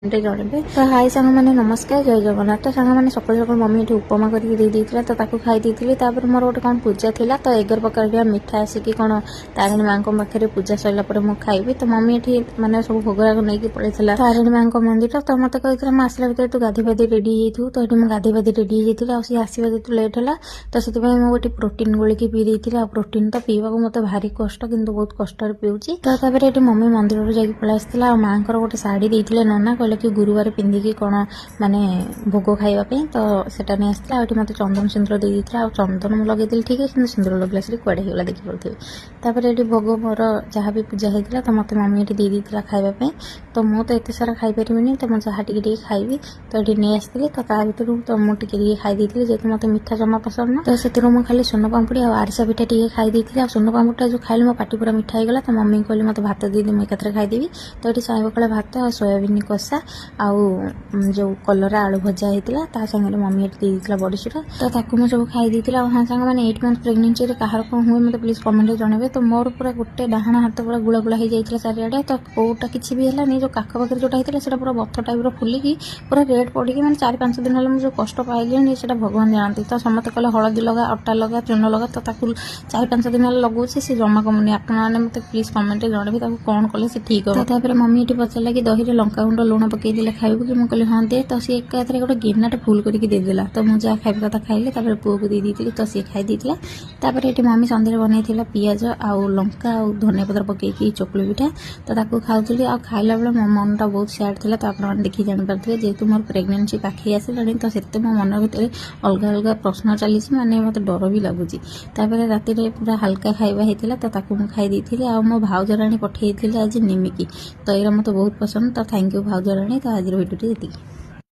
ଜଣେଇବେ। ତ ହାଇ ସାଙ୍ଗମାନେ ନମସ୍କାର, ଜୟ ଜଗନ୍ନାଥ। ତ ସାଙ୍ଗମାନେ ସକାଳୁ ସକାଳୁ ମମ୍ମୀ ଏଠି ଉପମା କରିକି ଦେଇଥିଲା, ତ ତାକୁ ଖାଇ ଦେଇଥିଲି। ତାପରେ ମୋର ଗୋଟେ କ'ଣ ପୂଜା ଥିଲା, ତ 11 ପ୍ରକାର ମିଠା ଆସିକି କ'ଣ ତାରିଣୀ ମାଙ୍କ ପାଖରେ ପୂଜା ସରିଲା ପରେ ମୁଁ ଖାଇବି। ତ ମମ୍ମୀ ଏଠି ମାନେ ସବୁ ଭୋଗରାଗ ନେଇକି ପଳେଇଥିଲା ତାରିଣୀ ମାଙ୍କ ମନ୍ଦିର। ତ ମୋତେ କହିଥିଲା ମୁଁ ଆସିଲା ଭିତରେ ତୁ ଗାଧି ପାଧି ରେଡ଼ି ହେଇଯାଇଥିବୁ। ତ ଏଠି ମୁଁ ଗାଧି ପାଧି ରେଡ଼ି ହେଇଯାଇଥିଲି, ଆଉ ସିଏ ଆସିବା ଯେହେତୁ ଲେଟ୍ ହେଲା ତ ସେଥିପାଇଁ ମୁଁ ଗୋଟେ ପ୍ରୋଟିନ୍ ଗୋଳିକି ପିଇ ଦେଇଥିଲି। ଆଉ ପ୍ରୋଟିନ୍ ତ ପିଇବାକୁ ମୋତେ ଭାରି କଷ୍ଟ, କିନ୍ତୁ ବହୁତ କଷ୍ଟରେ ପିଉଛି। ତ ତାପରେ ଏଠି ମମ୍ମୀ ମନ୍ଦିରରୁ ଯାଇକି ପଳେଇ ଆସିଥିଲା। ଆଉ ମାଙ୍କର ଗୋଟେ ଶାଢ଼ୀ ଦେଇଥିଲେ ନନା, କହିଲେ କି ଗୁରୁବାର ପିନ୍ଧିକି କ'ଣ ମାନେ ଭୋଗ ଖାଇବା ପାଇଁ, ତ ସେଟା ନେଇ ଆସିଥିଲା। ଆଉ ଏଠି ମୋତେ ଚନ୍ଦନ ସିନ୍ଦୁର ଦେଇ ଦେଇଥିଲା। ଆଉ ଚନ୍ଦନ ମୁଁ ଲଗେଇଥିଲି ଠିକ୍ ଅଛି, କିନ୍ତୁ ସିନ୍ଦୁର ଲଗେଇଲା ସେଠି କୁଆଡ଼େ ହେଇଗଲା ଦେଖିପାରୁଥିବେ। ତାପରେ ଏଠି ଭୋଗ ମୋର ଯାହା ବି ପୂଜା ହେଇଥିଲା, ତ ମୋତେ ମମ୍ମୀ ଏଠି ଦେଇ ଦେଇଥିଲା ଖାଇବା ପାଇଁ। ତ ମୁଁ ତ ଏତେ ସାରା ଖାଇପାରିବିନି, ତ ମୁଁ ଯାହା ଟିକେ ଟିକେ ଖାଇବି। ତ ଏଠି ନେଇ ଆସିଥିଲି, ତ ତା ଭିତରୁ ତ ମୁଁ ଟିକେ ଟିକେ ଖାଇ ଦେଇଥିଲି, ଯେହେତୁ ମୋତେ ମିଠା ଜମା ପସନ୍ଦ ନୁହଁ। ତ ସେଥିରୁ ମୁଁ ଖାଲି ସୁନ ପାମ୍ପୁଡ଼ି ଆଉ ଆରିସା ପିଠା ଟିକେ ଖାଇ ଦେଇଥିଲି। ଆଉ ସୁନ ପାମ୍ପୁଡ଼ିଟା ଯେଉଁ ଖାଇଲି ମୋ ପାଟି ପୁରା ମିଠା ହେଇଗଲା। ତ ମମ୍ମି କହିଲି ମୋତେ ଭାତ ଦେଇଦି, ମୁଁ ଏକାଥରେ ଖାଇଦେବି। ତ ଏଠି ସାଇ ପଖାଳ ଭାତ ଆଉ ସୋୟାବିନ୍ କଷା ଆଉ ଯେଉଁ କଲରା ଆଳୁ ଭଜା ହେଇଥିଲା, ତା ସାଙ୍ଗରେ ମମ୍ମୀ ଏଠି ଦେଇ ଦେଇଥିଲା ବଡ଼ିଚୁରା। ତ ତାକୁ ମୁଁ ସବୁ ଖାଇ ଦେଇଥିଲି। ଆଉ ହଁ ସାଙ୍ଗମାନେ 8 ମନ୍ଥ ପ୍ରେଗନେନ୍ସିରେ କାହାର କ'ଣ ହୁଏ ମୋତେ ପ୍ଲିଜ୍ କମେଣ୍ଟରେ ଜଣାଇବେ। ତ ମୋର ପୁରା ଗୋଟେ ଡାହାଣ ହାତ ପୁରା ଗୁଳା ଗୁଳା ହେଇଯାଇଥିଲା ଚାରିଆଡ଼େ। ତ କେଉଁଟା କିଛି ବି ହେଲାନି, ଯେଉଁ କାଖ ପାଖରେ ଯେଉଁଟା ହେଇଥିଲା ସେଇଟା ପୁରା ବଥ ଟାଇପ୍ର ଫୁଲିକି ପୁରା ରେଡ୍ ପଡ଼ିକି ମାନେ 4-5 ଦିନ ହେଲା ମୁଁ ଯେଉଁ କଷ୍ଟ ପାଇଲିଣି ସେଇଟା ଭଗବାନ ଜାଣନ୍ତି। ତ ସମସ୍ତେ କହିଲେ ହଳଦୀ ଲଗା, ଅଟା ଲଗା, ଚୂନ ଲଗା। ତ ତାକୁ 4-5 ଦିନ ହେଲା ଲଗାଉଛି, ସେ ଜମା କମୁନି। ଆପଣମାନେ ମୋତେ ପ୍ଲିଜ୍ କମେଣ୍ଟରେ ଜଣାଇବେ ତାକୁ କ'ଣ କଲେ ସେ ଠିକ୍ ହେବ। ତାପରେ ମମ୍ମୀ ଏଠି ପଚାରିଲା କି ଦହିରେ ଲଙ୍କାଗୁଣ୍ଡ ଲୁଣ ପକେଇ ଦେଲେ ଖାଇବୁ କି? ମୁଁ କହିଲି ହଁ ଦେ। ତ ସିଏ ଏକାଥରେ ଗୋଟେ ଗିନାଟେ ଫୁଲ୍ କରିକି ଦେଇଦେଲା। ତ ମୁଁ ଯାହା ଖାଇବା କଥା ଖାଇଲି, ତାପରେ ପୁଅକୁ ଦେଇ ଦେଇଥିଲି, ତ ସିଏ ଖାଇ ଦେଇଥିଲା। ତାପରେ ଏଠି ମମ୍ମୀ ସନ୍ଧ୍ୟାରେ ବନେଇଥିଲା ପିଆଜ ଆଉ ଲଙ୍କା ଆଉ ଧନିଆ ପତ୍ର ପକେଇକି ଚକୁଳି ପିଠା, ତ ତାକୁ ଖାଉଥିଲି। ଆଉ ଖାଇଲା ବେଳେ ମୋ ମନଟା ବହୁତ ସ୍ୟାଡ଼୍ ଥିଲା। ତ ଆପଣମାନେ ଦେଖିକି ଜାଣିପାରୁଥିବେ, ଯେହେତୁ ମୋର ପ୍ରେଗନେନ୍ସି ପାଖେଇ ଆସିଲାଣି, ତ ସେତେ ମୋ ମନ ଭିତରେ ଅଲଗା ଅଲଗା ପ୍ରଶ୍ନ ଚାଲିଛି, ମାନେ ମୋତେ ଡର ବି ଲାଗୁଛି। ତାପରେ ରାତିରେ ପୁରା ହାଲକା ଖାଇବା ହେଇଥିଲା, ତ ତାକୁ ମୁଁ ଖାଇ ଦେଇଥିଲି। ଆଉ ମୋ ଭାଉଜରାଣୀ ପଠେଇଥିଲେ ଆଜି ନିମିକି, ତ ଏଇଟା ମୋତେ ବହୁତ ପସନ୍ଦ। ତ ଥ୍ୟାଙ୍କ ୟୁ ଭାଉଜରାଣୀ। ତ ଆଜିର ଭିଡ଼ିଓଟି ଏତିକି।